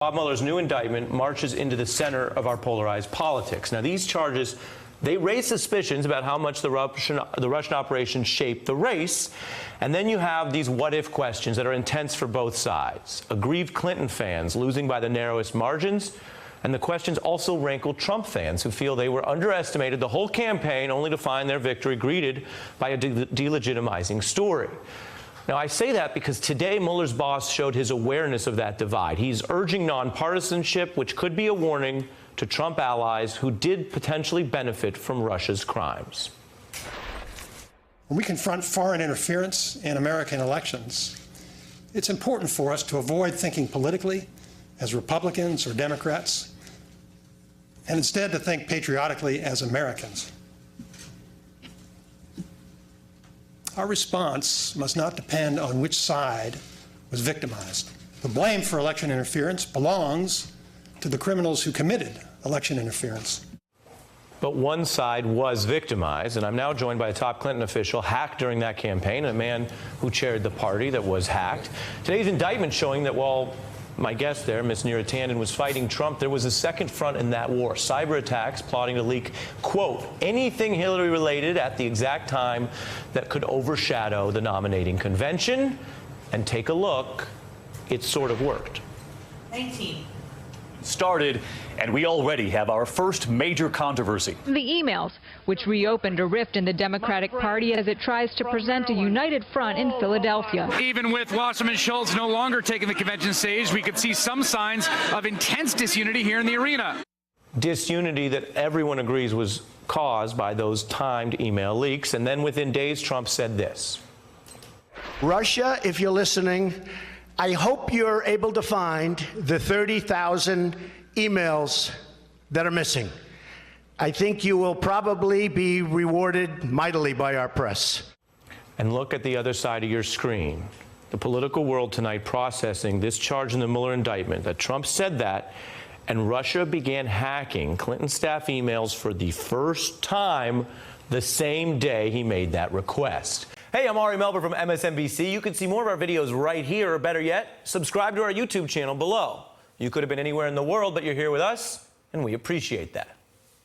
Bob Mueller's new indictment marches into the center of our polarized politics. Now, these charges, they raise suspicions about how much the Russian operation shaped the race. And then you have these what-if questions that are intense for both sides. Aggrieved Clinton fans losing by the narrowest margins. And the questions also rankle Trump fans who feel they were underestimated the whole campaign only to find their victory greeted by a delegitimizing story. Now, I say that because today Mueller's boss showed his awareness of that divide. He's urging nonpartisanship, which could be a warning to Trump allies who did potentially benefit from Russia's crimes. When we confront foreign interference in American elections, it's important for us to avoid thinking politically as Republicans or Democrats, and instead to think patriotically as Americans. Our response must not depend on which side was victimized. The blame for election interference belongs to the criminals who committed election interference. But one side was victimized, and I'm now joined by a top Clinton official hacked during that campaign, a man who chaired the party that was hacked. Today's indictment showing that while my guest there, Ms. Neera Tanden, was fighting Trump, there was a second front in that war. Cyber attacks plotting to leak, quote, anything Hillary related at the exact time that could overshadow the nominating convention. And take a look, it sort of worked. 19. Started, and we already have our first major controversy. The emails, which reopened a rift in the Democratic Party as it tries to present a united front in Philadelphia. Even with Wasserman Schultz no longer taking the convention stage, we could see some signs of intense disunity here in the arena. Disunity that everyone agrees was caused by those timed email leaks. And then within days, Trump said this. Russia, if you're listening, I hope you're able to find the 30,000 emails that are missing. I think you will probably be rewarded mightily by our press. And look at the other side of your screen. The political world tonight processing this charge in the Mueller indictment that Trump said that, and Russia began hacking Clinton staff emails for the first time the same day he made that request. Hey, I'm Ari Melber from MSNBC. You can see more of our videos right here, or better yet, subscribe to our YouTube channel below. You could have been anywhere in the world, but you're here with us, and we appreciate that.